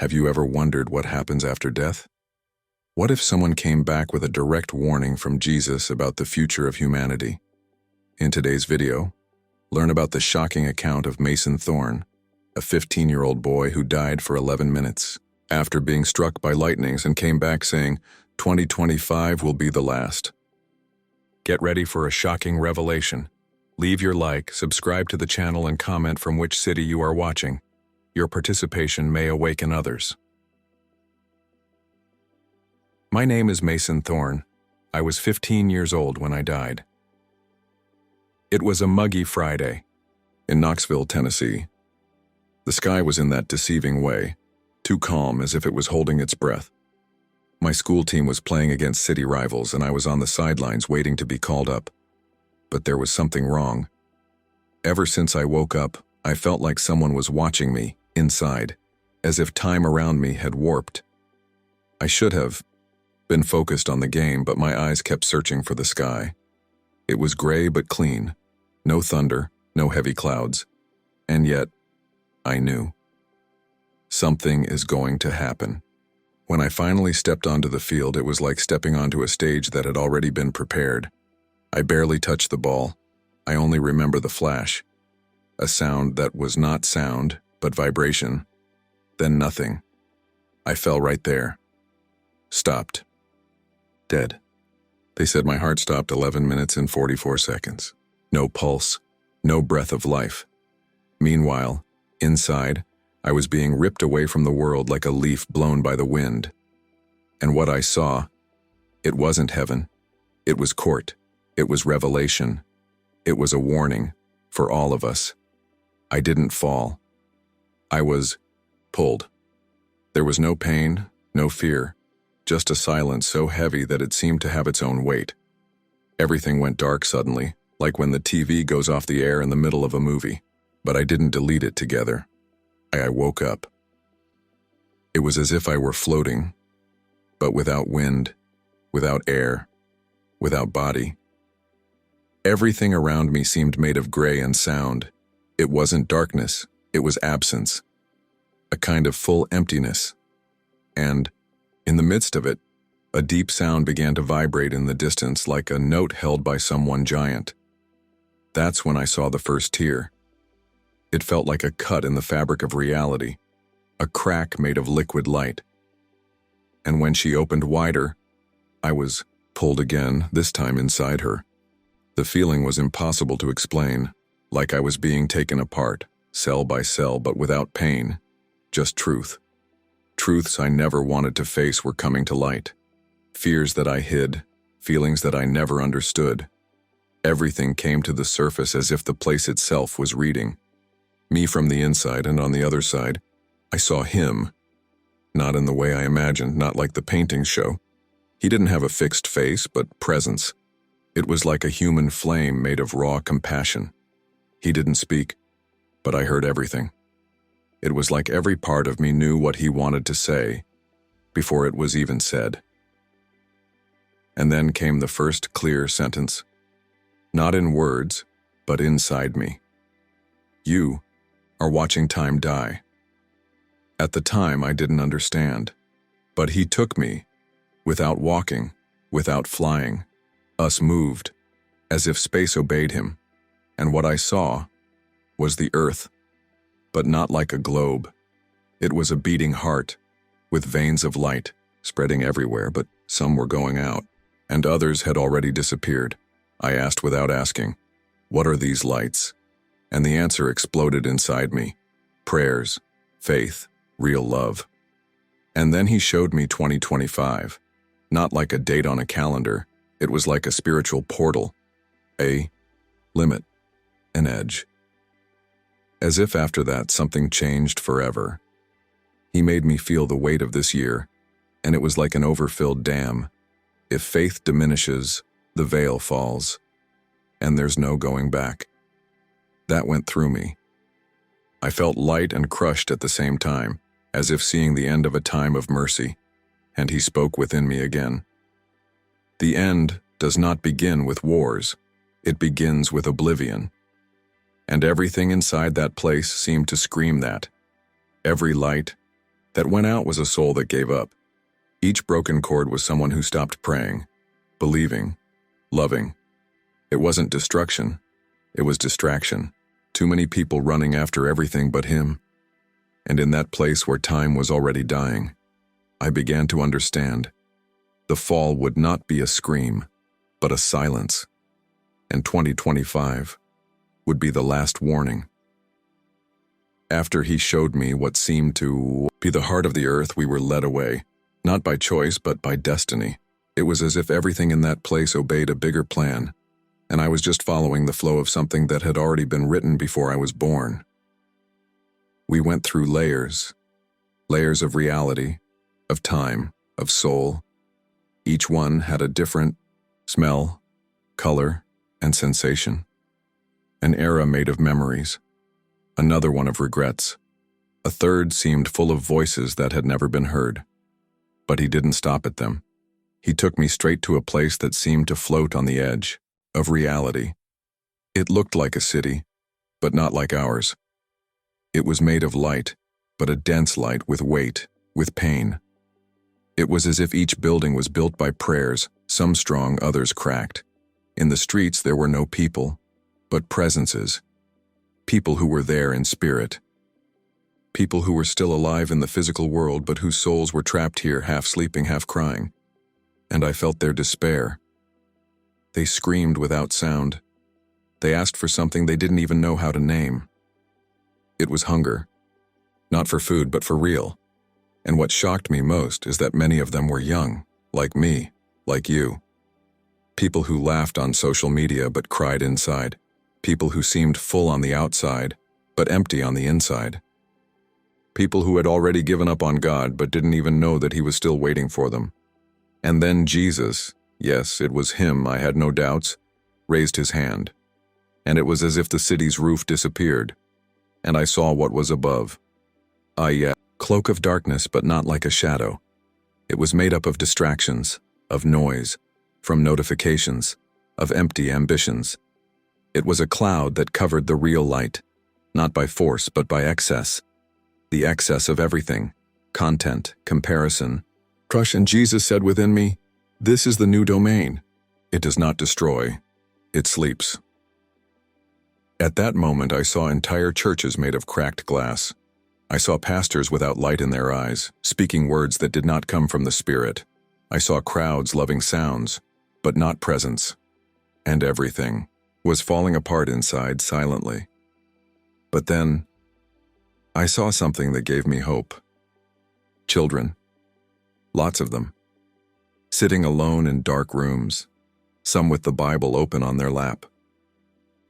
Have you ever wondered what happens after death? What if someone came back with a direct warning from Jesus about the future of humanity? In today's video, learn about the shocking account of Mason Thorne, a 15-year-old boy who died for 11 minutes after being struck by lightnings and came back saying, 2025 will be the last. Get ready for a shocking revelation. Leave your like, subscribe to the channel, and comment from which city you are watching. Your participation may awaken others. My name is Mason Thorne. I was 15 years old when I died. It was a muggy Friday in Knoxville, Tennessee. The sky was in that deceiving way, too calm as if it was holding its breath. My school team was playing against city rivals and I was on the sidelines waiting to be called up. But there was something wrong. Ever since I woke up, I felt like someone was watching me, inside, as if time around me had warped. I should have been focused on the game, but my eyes kept searching for the sky. It was gray but clean, no thunder, no heavy clouds. And yet, I knew. Something is going to happen. When I finally stepped onto the field, it was like stepping onto a stage that had already been prepared. I barely touched the ball. I only remember the flash. A sound that was not sound, but vibration. Then nothing. I fell right there. Stopped. Dead. They said my heart stopped 11 minutes and 44 seconds. No pulse, no breath of life. Meanwhile, inside, I was being ripped away from the world like a leaf blown by the wind. And what I saw, it wasn't heaven. It was court. It was revelation. It was a warning for all of us. I didn't fall. I was pulled. There was no pain, no fear, just a silence so heavy that it seemed to have its own weight. Everything went dark suddenly, like when the TV goes off the air in the middle of a movie, but I didn't delete it together. I woke up. It was as if I were floating, but without wind, without air, without body. Everything around me seemed made of gray and sound. It wasn't darkness, it was absence, a kind of full emptiness. And, in the midst of it, a deep sound began to vibrate in the distance like a note held by someone giant. That's when I saw the first tear. It felt like a cut in the fabric of reality, a crack made of liquid light. And when she opened wider, I was pulled again, this time inside her. The feeling was impossible to explain, like I was being taken apart, cell by cell, but without pain, just truth. Truths I never wanted to face were coming to light. Fears that I hid, feelings that I never understood. Everything came to the surface as if the place itself was reading. Me from the inside, and on the other side, I saw him. Not in the way I imagined, not like the paintings show. He didn't have a fixed face, but presence. It was like a human flame made of raw compassion. He didn't speak, but I heard everything. It was like every part of me knew what he wanted to say, before it was even said. And then came the first clear sentence. Not in words, but inside me. You are watching time die. At the time, I didn't understand, but he took me, without walking, without flying. Us moved, as if space obeyed him, and what I saw was the earth, but not like a globe. It was a beating heart, with veins of light spreading everywhere, but some were going out, and others had already disappeared. I asked without asking, "What are these lights?" And the answer exploded inside me. Prayers, faith, real love. And then he showed me 2025. Not like a date on a calendar, it was like a spiritual portal. A limit, an edge. As if after that something changed forever. He made me feel the weight of this year, and it was like an overfilled dam. If faith diminishes, the veil falls, and there's no going back. That went through me. I felt light and crushed at the same time, as if seeing the end of a time of mercy, and he spoke within me again. The end does not begin with wars, it begins with oblivion. And everything inside that place seemed to scream that. Every light, That went out was a soul that gave up. Each broken chord was someone who stopped praying, believing, loving. It wasn't destruction. It was distraction. Too many people running after everything but him. And in that place where time was already dying, I began to understand. The fall would not be a scream, but a silence. And 2025 would be the last warning. After he showed me what seemed to be the heart of the earth, we were led away, not by choice, but by destiny. It was as if everything in that place obeyed a bigger plan, and I was just following the flow of something that had already been written before I was born. We went through layers of reality, of time, of soul. Each one had a different smell, color, and sensation. An era made of memories, another one of regrets. A third seemed full of voices that had never been heard. But he didn't stop at them. He took me straight to a place that seemed to float on the edge of reality. It looked like a city, but not like ours. It was made of light, but a dense light with weight, with pain. It was as if each building was built by prayers, some strong, others cracked. In the streets there were no people, but presences. People who were there in spirit. People who were still alive in the physical world, but whose souls were trapped here, half sleeping, half crying. And I felt their despair. They screamed without sound. They asked for something they didn't even know how to name. It was hunger. Not for food, but for real. And what shocked me most is that many of them were young, like me, like you. People who laughed on social media but cried inside. People who seemed full on the outside, but empty on the inside. People who had already given up on God but didn't even know that he was still waiting for them. And then Jesus, yes, it was him, I had no doubts, raised his hand. And it was as if the city's roof disappeared, and I saw what was above. Cloak of darkness, but not like a shadow. It was made up of distractions, of noise, from notifications, of empty ambitions. It was a cloud that covered the real light, not by force but by excess. The excess of everything, content, comparison, crush. And Jesus said within me, "This is the new domain. It does not destroy, it sleeps." At that moment I saw entire churches made of cracked glass. I saw pastors without light in their eyes, speaking words that did not come from the Spirit. I saw crowds loving sounds, but not presence. And everything was falling apart inside silently. But then, I saw something that gave me hope. Children, lots of them, sitting alone in dark rooms, some with the Bible open on their lap.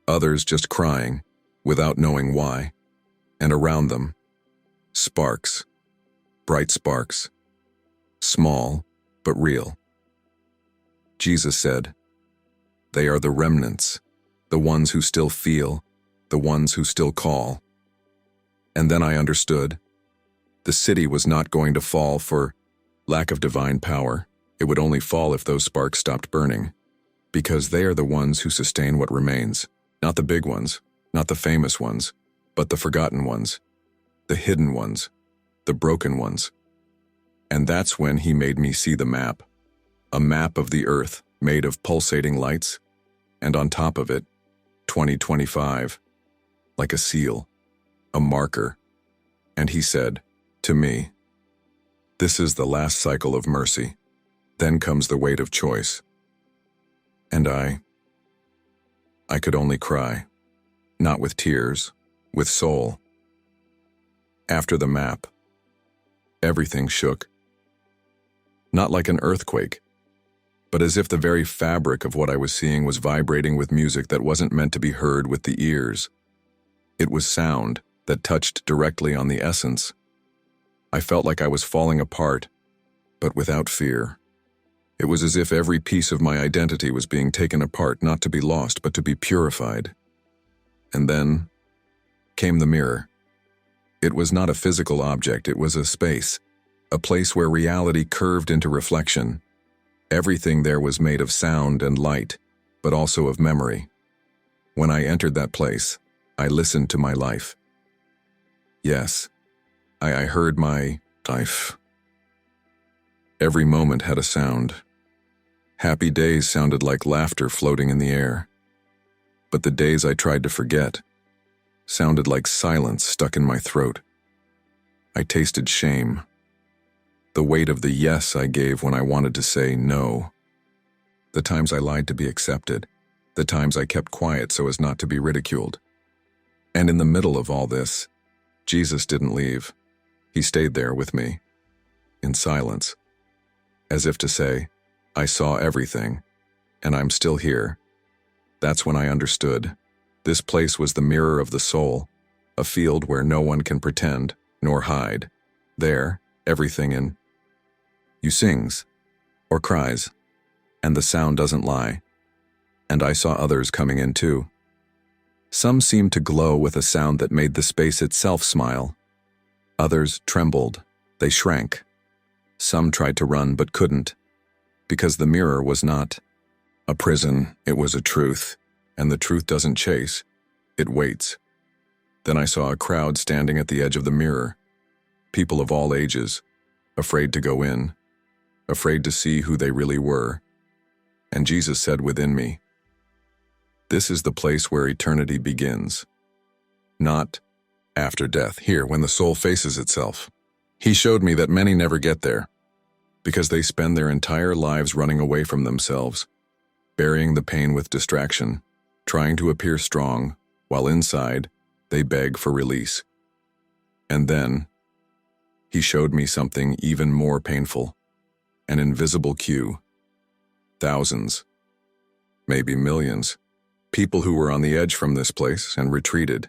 Others just crying, without knowing why, and around them, sparks, bright sparks, small but real. Jesus said, "They are the remnants, the ones who still feel, the ones who still call." And then I understood. The city was not going to fall for lack of divine power. It would only fall if those sparks stopped burning, because they are the ones who sustain what remains. Not the big ones, not the famous ones, but the forgotten ones, the hidden ones, the broken ones. And that's when he made me see the map, a map of the earth made of pulsating lights, and on top of it, 2025, like a seal, a marker. And he said, to me, "This is the last cycle of mercy. Then comes the weight of choice." And I could only cry, not with tears, with soul. After the map, everything shook. Not like an earthquake, but as if the very fabric of what I was seeing was vibrating with music that wasn't meant to be heard with the ears. It was sound that touched directly on the essence. I felt like I was falling apart, but without fear. It was as if every piece of my identity was being taken apart, not to be lost, but to be purified. And then came the mirror. It was not a physical object, it was a space, a place where reality curved into reflection. Everything there was made of sound and light, but also of memory. When I entered that place, I listened to my life. Yes, I heard my Life. Every moment had a sound. Happy days sounded like laughter floating in the air. But the days I tried to forget sounded like silence stuck in my throat. I tasted shame. The weight of the yes I gave when I wanted to say no. The times I lied to be accepted. The times I kept quiet so as not to be ridiculed. And in the middle of all this, Jesus didn't leave. He stayed there with me, in silence, as if to say, I saw everything, and I'm still here. That's when I understood. This place was the mirror of the soul, a field where no one can pretend nor hide. There, everything in you sings or cries, and the sound doesn't lie. And I saw others coming in too. Some seemed to glow with a sound that made the space itself smile. Others trembled, they shrank. Some tried to run but couldn't, because the mirror was not a prison, it was a truth, and the truth doesn't chase, it waits. Then I saw a crowd standing at the edge of the mirror, people of all ages, afraid to go in, afraid to see who they really were. And Jesus said within me, this is the place where eternity begins, not after death, here when the soul faces itself. He showed me that many never get there, because they spend their entire lives running away from themselves, burying the pain with distraction, trying to appear strong, while inside, they beg for release. And then, he showed me something even more painful, an invisible queue. Thousands, maybe millions, people who were on the edge from this place and retreated,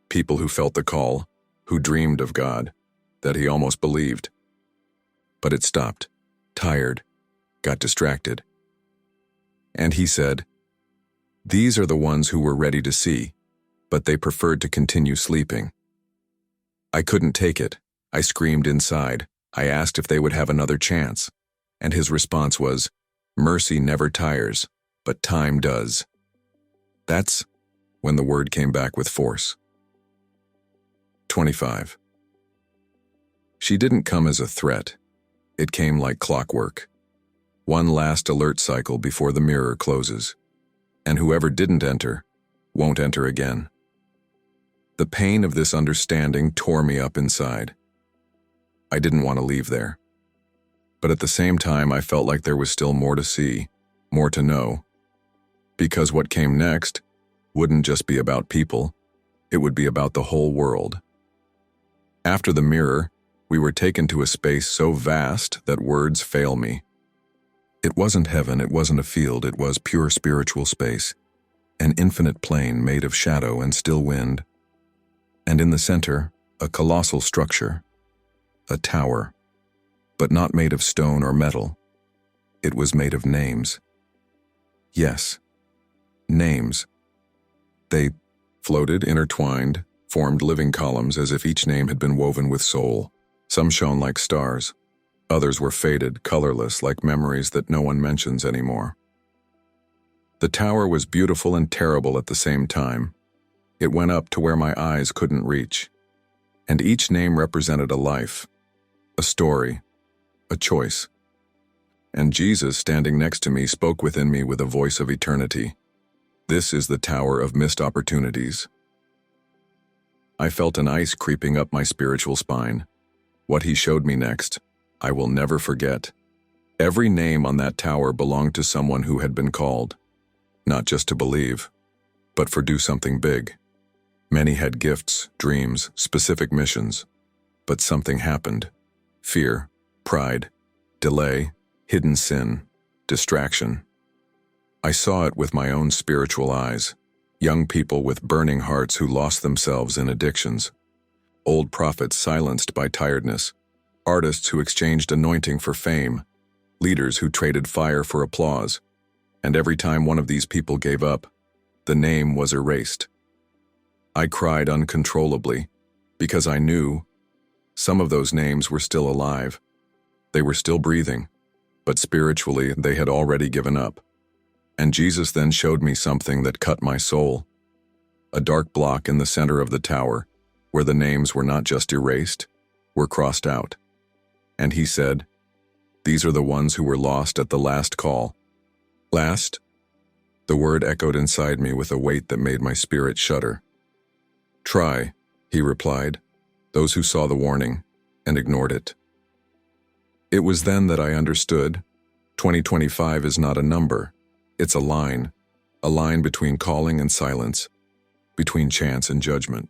people who felt the call, who dreamed of God, that he almost believed. But it stopped, tired, got distracted. And he said, these are the ones who were ready to see, but they preferred to continue sleeping. I couldn't take it. I screamed inside. I asked if they would have another chance. And his response was, mercy never tires, but time does. That's when the word came back with force. 25. She didn't come as a threat. It came like clockwork. One last alert cycle before the mirror closes. And whoever didn't enter, won't enter again. The pain of this understanding tore me up inside. I didn't want to leave there. But at the same time, I felt like there was still more to see, more to know. Because what came next wouldn't just be about people, it would be about the whole world. After the mirror, we were taken to a space so vast that words fail me. It wasn't heaven, it wasn't a field, it was pure spiritual space, an infinite plain made of shadow and still wind. And in the center, a colossal structure, a tower, but not made of stone or metal. It was made of names. Yes, names. They floated, intertwined, formed living columns as if each name had been woven with soul. Some shone like stars. Others were faded, colorless, like memories that no one mentions anymore. The tower was beautiful and terrible at the same time. It went up to where my eyes couldn't reach. And each name represented a life, a story, a choice. And Jesus, standing next to me, spoke within me with a voice of eternity. This is the tower of missed opportunities. I felt an ice creeping up my spiritual spine. What he showed me next, I will never forget. Every name on that tower belonged to someone who had been called, not just to believe, but for do something big. Many had gifts, dreams, specific missions, but something happened. Fear, pride, delay, hidden sin, distraction. I saw it with my own spiritual eyes. Young people with burning hearts who lost themselves in addictions. Old prophets silenced by tiredness. Artists who exchanged anointing for fame. Leaders who traded fire for applause. And every time one of these people gave up, the name was erased. I cried uncontrollably because I knew some of those names were still alive. They were still breathing, but spiritually they had already given up. And Jesus then showed me something that cut my soul. A dark block in the center of the tower, where the names were not just erased, were crossed out. And he said, "These are the ones who were lost at the last call." Last? The word echoed inside me with a weight that made my spirit shudder. "Try," he replied, "those who saw the warning and ignored it." It was then that I understood 2025 is not a number, it's a line between calling and silence, between chance and judgment.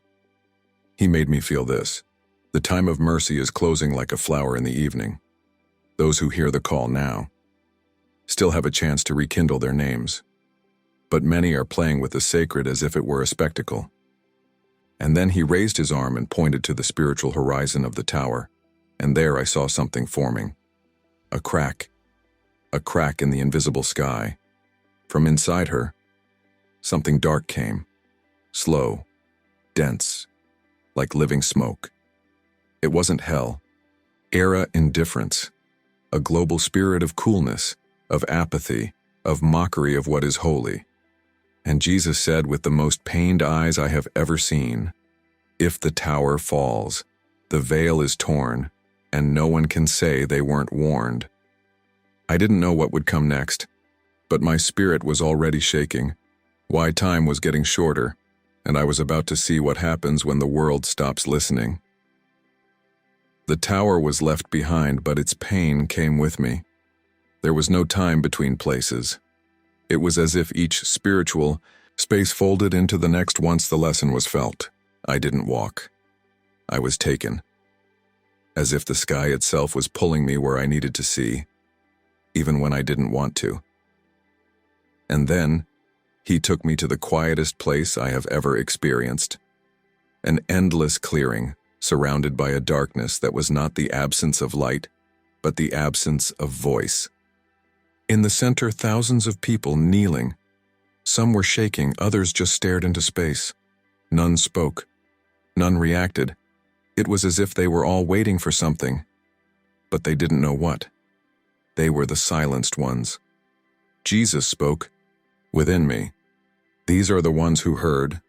He made me feel this. The time of mercy is closing like a flower in the evening. Those who hear the call now still have a chance to rekindle their names, but many are playing with the sacred as if it were a spectacle. And then he raised his arm and pointed to the spiritual horizon of the tower, and there I saw something forming. A crack in the invisible sky. From inside her, something dark came, slow, dense, like living smoke. It wasn't hell, era indifference, a global spirit of coolness, of apathy, of mockery of what is holy. And Jesus said with the most pained eyes I have ever seen, "If the tower falls, the veil is torn, and no one can say they weren't warned." I didn't know what would come next, but my spirit was already shaking. Why time was getting shorter, and I was about to see what happens when the world stops listening. The tower was left behind, but its pain came with me. There was no time between places. It was as if each spiritual space folded into the next once the lesson was felt. I didn't walk. I was taken. As if the sky itself was pulling me where I needed to see, even when I didn't want to. And then, he took me to the quietest place I have ever experienced. An endless clearing, surrounded by a darkness that was not the absence of light, but the absence of voice. In the center, thousands of people kneeling. Some were shaking, others just stared into space. None spoke. None reacted. It was as if they were all waiting for something, but they didn't know what. They were the silenced ones. Jesus spoke within me. These are the ones who heard,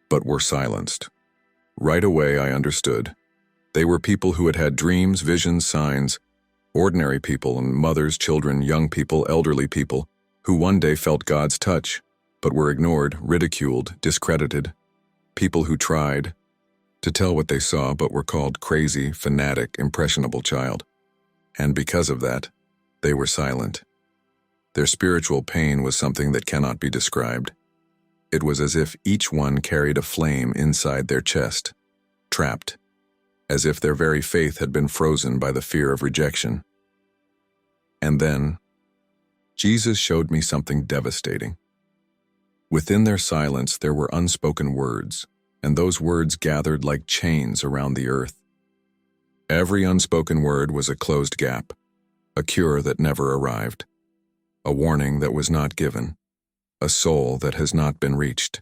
but were silenced. Right away I understood. They were people who had had dreams, visions, signs, ordinary people and mothers, children, young people, elderly people, who one day felt God's touch, but were ignored, ridiculed, discredited. People who tried to tell what they saw, but were called crazy, fanatic, impressionable child. And because of that, they were silent. Their spiritual pain was something that cannot be described. It was as if each one carried a flame inside their chest, trapped, as if their very faith had been frozen by the fear of rejection. And then, Jesus showed me something devastating. Within their silence there were unspoken words, and those words gathered like chains around the earth. Every unspoken word was a closed gap, a cure that never arrived, a warning that was not given, a soul that has not been reached.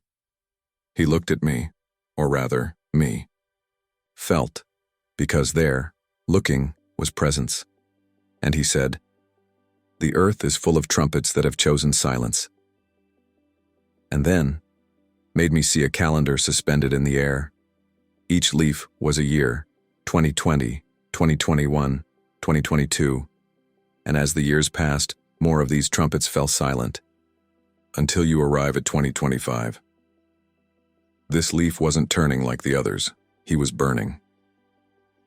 He looked at me, or rather, me. Felt, because there, looking, was presence. And he said, "The earth is full of trumpets that have chosen silence." And then, made me see a calendar suspended in the air. Each leaf was a year, 2020, 2021, 2022. And as the years passed, more of these trumpets fell silent, until you arrive at 2025. This leaf wasn't turning like the others, he was burning.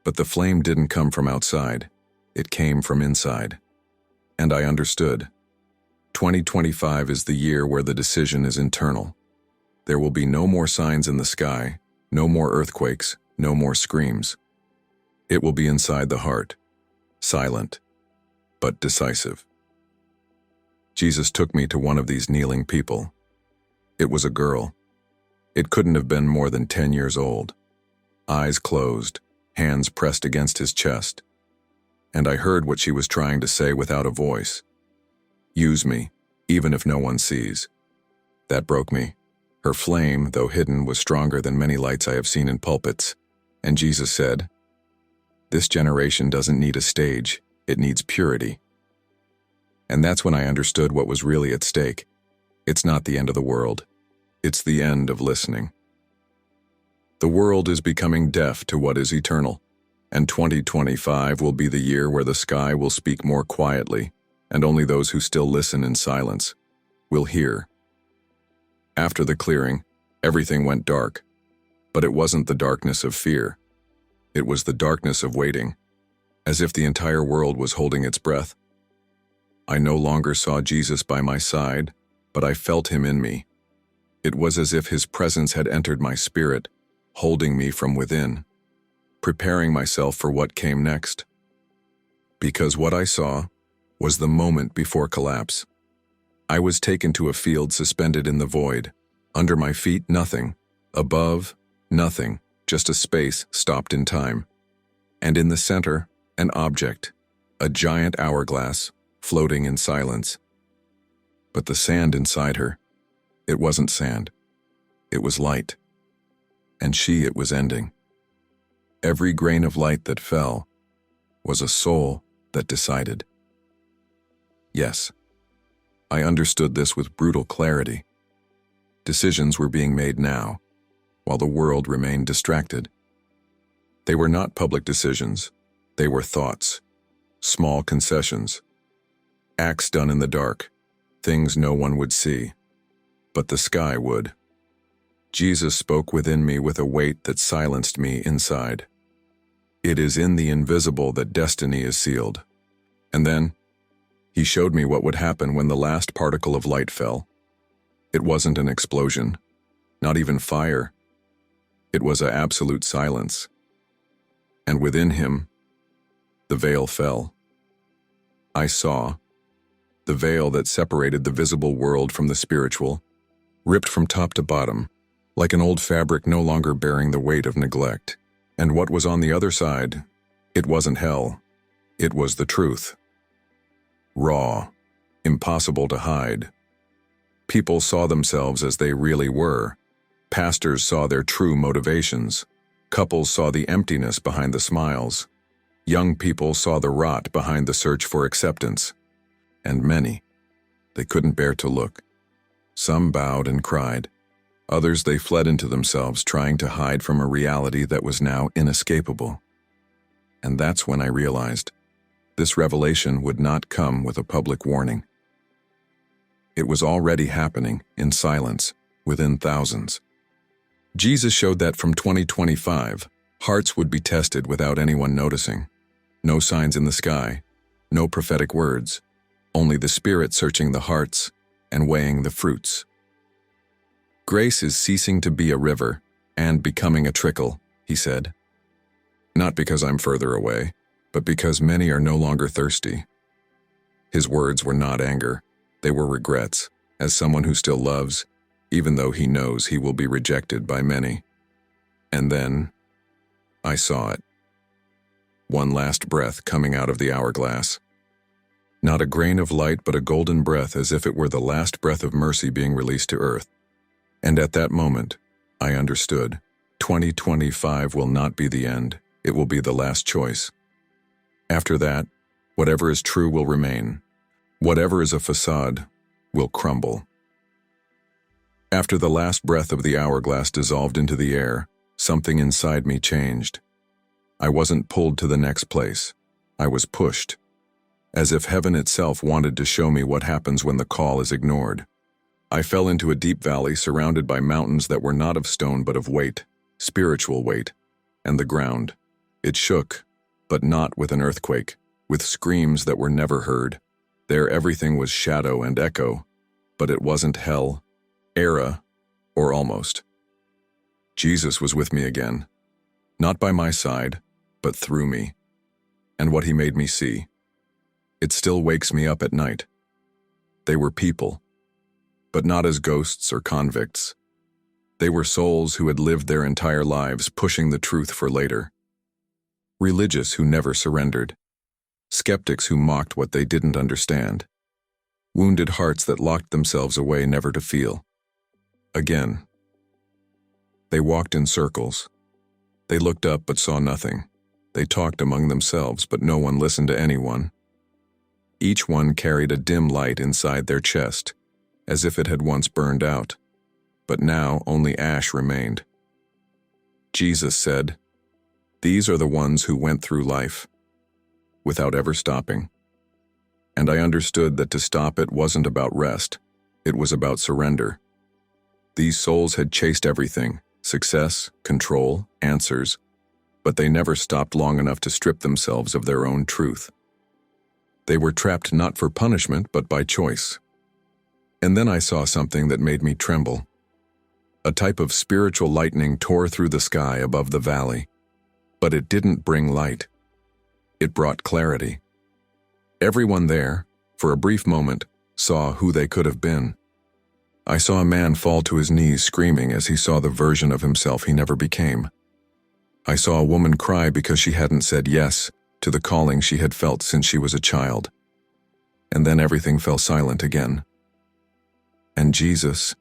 But the flame didn't come from outside, it came from inside. And I understood. 2025 is the year where the decision is internal. There will be no more signs in the sky, no more earthquakes, no more screams. It will be inside the heart, silent, but decisive. Jesus took me to one of these kneeling people. It was a girl. It couldn't have been more than 10 years old. Eyes closed, hands pressed against his chest. And I heard what she was trying to say without a voice. "Use me, even if no one sees." That broke me. Her flame, though hidden, was stronger than many lights I have seen in pulpits. And Jesus said, "This generation doesn't need a stage, it needs purity." And that's when I understood what was really at stake. It's not the end of the world. It's the end of listening. The world is becoming deaf to what is eternal. And 2025 will be the year where the sky will speak more quietly, and only those who still listen in silence will hear. After the clearing, everything went dark, but it wasn't the darkness of fear. It was the darkness of waiting, as if the entire world was holding its breath. I no longer saw Jesus by my side, but I felt him in me. It was as if his presence had entered my spirit, holding me from within, preparing myself for what came next. Because what I saw was the moment before collapse. I was taken to a field suspended in the void. Under my feet, nothing. Above, nothing, just a space stopped in time. And in the center, an object, a giant hourglass, floating in silence. But the sand inside her, it wasn't sand. It was light. And it was ending. Every grain of light that fell was a soul that decided. Yes, I understood this with brutal clarity. Decisions were being made now, while the world remained distracted. They were not public decisions. They were thoughts, small concessions, acts done in the dark, things no one would see, but the sky would. Jesus spoke within me with a weight that silenced me inside. It is in the invisible that destiny is sealed. And then, he showed me what would happen when the last particle of light fell. It wasn't an explosion, not even fire. It was an absolute silence. And within him, the veil fell. I saw the veil that separated the visible world from the spiritual, ripped from top to bottom, like an old fabric no longer bearing the weight of neglect. And what was on the other side, it wasn't hell. It was the truth. Raw, impossible to hide. People saw themselves as they really were. Pastors saw their true motivations. Couples saw the emptiness behind the smiles. Young people saw the rot behind the search for acceptance. And many, they couldn't bear to look. Some bowed and cried. Others, they fled into themselves, trying to hide from a reality that was now inescapable. And that's when I realized this revelation would not come with a public warning. It was already happening in silence, within thousands. Jesus showed that from 2025, hearts would be tested without anyone noticing. No signs in the sky, no prophetic words, only the Spirit searching the hearts and weighing the fruits. Grace is ceasing to be a river and becoming a trickle, he said. Not because I'm further away, but because many are no longer thirsty. His words were not anger, they were regrets, as someone who still loves, even though he knows he will be rejected by many. And then, I saw it. One last breath coming out of the hourglass. Not a grain of light, but a golden breath, as if it were the last breath of mercy being released to earth. And at that moment, I understood. 2025 will not be the end. It will be the last choice. After that, whatever is true will remain. Whatever is a facade will crumble. After the last breath of the hourglass dissolved into the air, something inside me changed. I wasn't pulled to the next place. I was pushed, as if heaven itself wanted to show me what happens when the call is ignored. I fell into a deep valley surrounded by mountains that were not of stone but of weight, spiritual weight, and the ground. It shook, but not with an earthquake, with screams that were never heard. There everything was shadow and echo, but it wasn't hell, era, or almost. Jesus was with me again, not by my side, but through me. And what he made me see, it still wakes me up at night. They were people, but not as ghosts or convicts. They were souls who had lived their entire lives pushing the truth for later. Religious who never surrendered. Skeptics who mocked what they didn't understand. Wounded hearts that locked themselves away never to feel. Again. They walked in circles. They looked up but saw nothing. They talked among themselves, but no one listened to anyone. Each one carried a dim light inside their chest, as if it had once burned out, but now only ash remained. Jesus said, These are the ones who went through life without ever stopping. And I understood that to stop it wasn't about rest, it was about surrender. These souls had chased everything, success, control, answers, but they never stopped long enough to strip themselves of their own truth. They were trapped not for punishment, but by choice. And then I saw something that made me tremble. A type of spiritual lightning tore through the sky above the valley, but it didn't bring light. It brought clarity. Everyone there, for a brief moment, saw who they could have been. I saw a man fall to his knees screaming as he saw the version of himself he never became. I saw a woman cry because she hadn't said yes to the calling she had felt since she was a child. And then everything fell silent again. And Jesus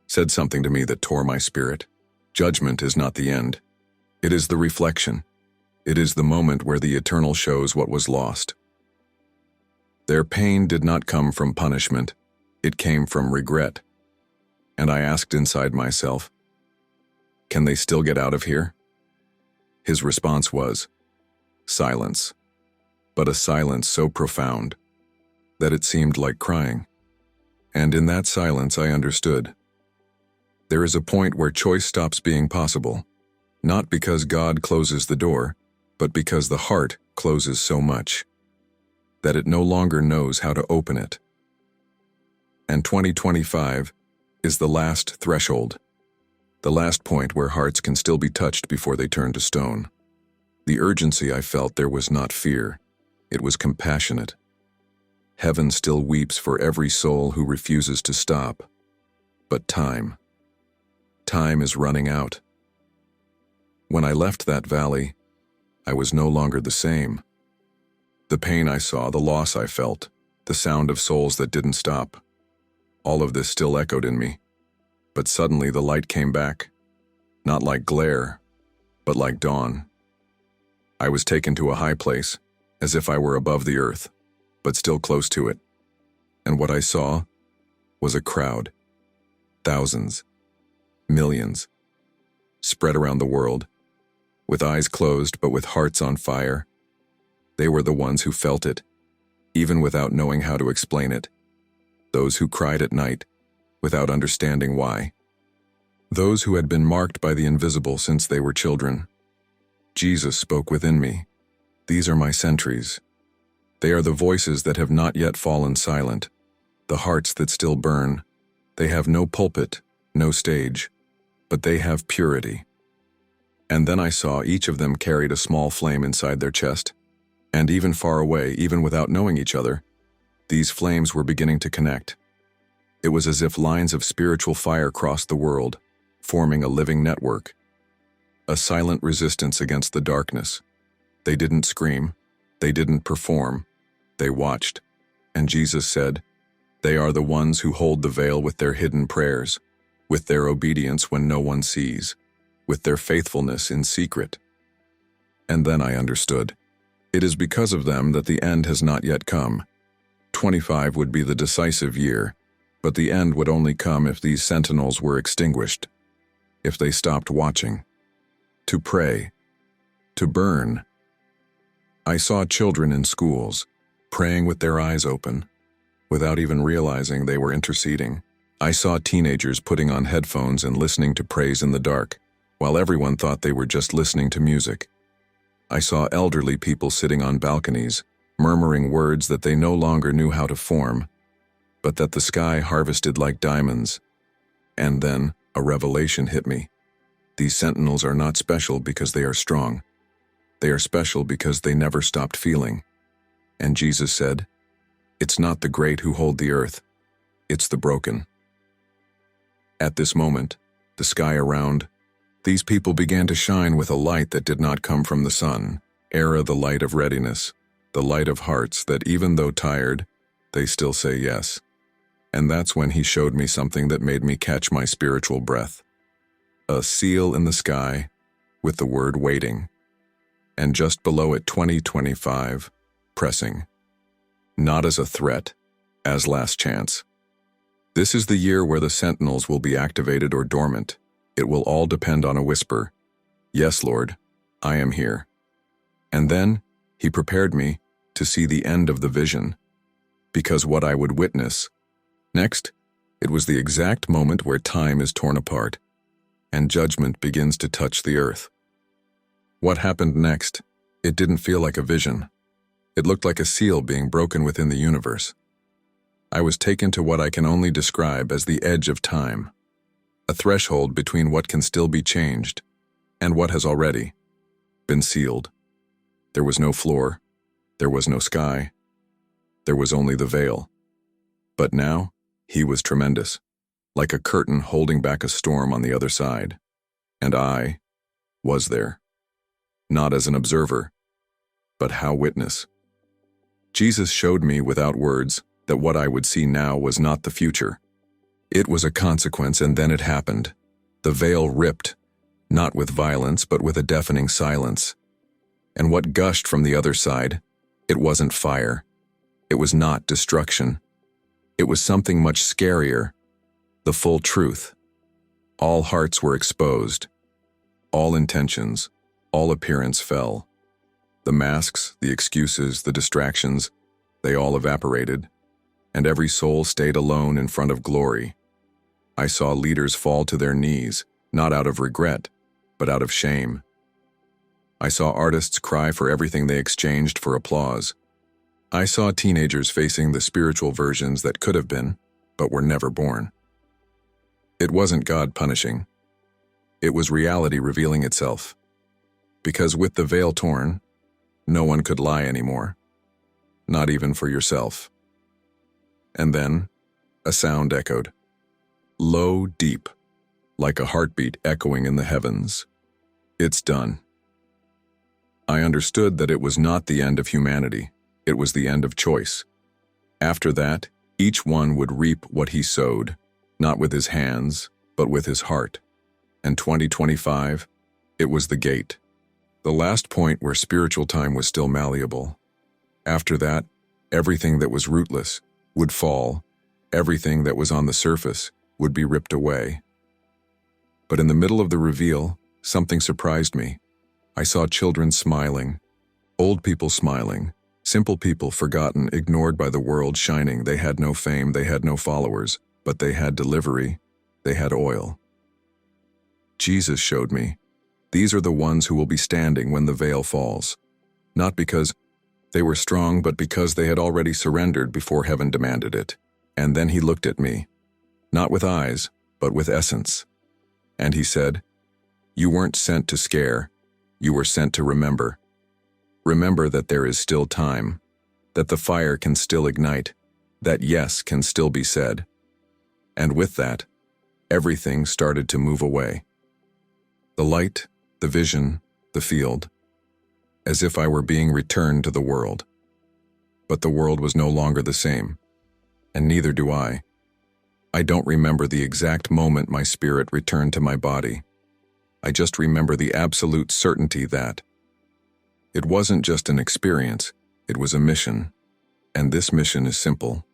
said something to me that tore my spirit. Judgment is not the end. It is the reflection. It is the moment where the eternal shows what was lost. Their pain did not come from punishment. It came from regret. And I asked inside myself, can they still get out of here? His response was, silence. But a silence so profound that it seemed like crying. And in that silence I understood. There is a point where choice stops being possible, not because God closes the door, but because the heart closes so much that it no longer knows how to open it. And 2025 is the last threshold, the last point where hearts can still be touched before they turn to stone. The urgency I felt there was not fear, it was compassionate. Heaven still weeps for every soul who refuses to stop. But time is running out. When I left that valley, I was no longer the same. The pain I saw, the loss I felt, the sound of souls that didn't stop, all of this still echoed in me. But suddenly the light came back, not like glare, but like dawn. I was taken to a high place, as if I were above the earth, but still close to it. And what I saw was a crowd, thousands, millions, spread around the world, with eyes closed but with hearts on fire. They were the ones who felt it, even without knowing how to explain it. Those who cried at night, without understanding why. Those who had been marked by the invisible since they were children. Jesus spoke within me. These are my sentries. They are the voices that have not yet fallen silent, the hearts that still burn. They have no pulpit, no stage, but they have purity. And then I saw each of them carried a small flame inside their chest, and even far away, even without knowing each other, these flames were beginning to connect. It was as if lines of spiritual fire crossed the world, forming a living network. A silent resistance against the darkness. They didn't scream, they didn't perform, they watched. And Jesus said, they are the ones who hold the veil with their hidden prayers, with their obedience when no one sees, with their faithfulness in secret. And then I understood. It is because of them that the end has not yet come. 25 would be the decisive year, but the end would only come if these sentinels were extinguished, if they stopped watching, to pray, to burn. I saw children in schools, praying with their eyes open, without even realizing they were interceding. I saw teenagers putting on headphones and listening to praise in the dark, while everyone thought they were just listening to music. I saw elderly people sitting on balconies, murmuring words that they no longer knew how to form, but that the sky harvested like diamonds. And then a revelation hit me. These sentinels are not special because they are strong. They are special because they never stopped feeling. And Jesus said, it's not the great who hold the earth, it's the broken. At this moment, the sky around, these people began to shine with a light that did not come from the sun, the light of readiness, the light of hearts that even though tired, they still say yes. And that's when he showed me something that made me catch my spiritual breath. A seal in the sky with the word waiting. And just below it 2025, pressing. Not as a threat, as last chance. This is the year where the sentinels will be activated or dormant. It will all depend on a whisper. Yes, Lord, I am here. And then he prepared me to see the end of the vision, because what I would witness next, it was the exact moment where time is torn apart and judgment begins to touch the earth. What happened next? It didn't feel like a vision. It looked like a seal being broken within the universe. I was taken to what I can only describe as the edge of time, a threshold between what can still be changed and what has already been sealed. There was no floor, there was no sky, there was only the veil. But now, he was tremendous, like a curtain holding back a storm on the other side. And I was there, not as an observer, but how witness. Jesus showed me without words that what I would see now was not the future. It was a consequence, and then it happened. The veil ripped, not with violence, but with a deafening silence. And what gushed from the other side, it wasn't fire. It was not destruction. It was something much scarier, the full truth. All hearts were exposed. All intentions, all appearance fell. The masks, the excuses, the distractions, they all evaporated, and every soul stayed alone in front of glory. I saw leaders fall to their knees, not out of regret, but out of shame. I saw artists cry for everything they exchanged for applause. I saw teenagers facing the spiritual versions that could have been, but were never born. It wasn't God punishing. It was reality revealing itself. Because with the veil torn, no one could lie anymore, not even for yourself. And then, a sound echoed, low, deep, like a heartbeat echoing in the heavens. It's done. I understood that it was not the end of humanity. It was the end of choice. After that, each one would reap what he sowed, not with his hands, but with his heart. And 2025, it was the gate. The last point where spiritual time was still malleable. After that, everything that was rootless would fall. Everything that was on the surface would be ripped away. But in the middle of the reveal, something surprised me. I saw children smiling, old people smiling, simple people forgotten, ignored by the world shining. They had no fame, they had no followers, but they had delivery, they had oil. Jesus showed me, these are the ones who will be standing when the veil falls. Not because they were strong, but because they had already surrendered before heaven demanded it. And then he looked at me, not with eyes, but with essence. And he said, you weren't sent to scare, you were sent to remember. Remember that there is still time, that the fire can still ignite, that yes can still be said. And with that, everything started to move away. The light, the vision, the field, as if I were being returned to the world. But the world was no longer the same, and neither do I. I don't remember the exact moment my spirit returned to my body. I just remember the absolute certainty that it wasn't just an experience, it was a mission. And this mission is simple.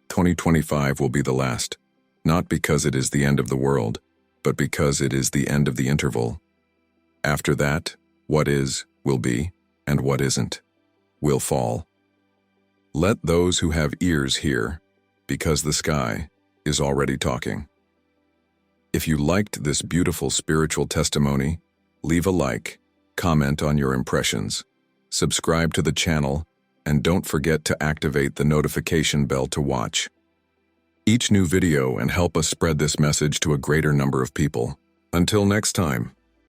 2025 will be the last, not because it is the end of the world, but because it is the end of the interval. After that, what is, will be, and what isn't, will fall. Let those who have ears hear, because the sky is already talking. If you liked this beautiful spiritual testimony, leave a like, comment on your impressions, subscribe to the channel, and don't forget to activate the notification bell to watch each new video and help us spread this message to a greater number of people. Until next time.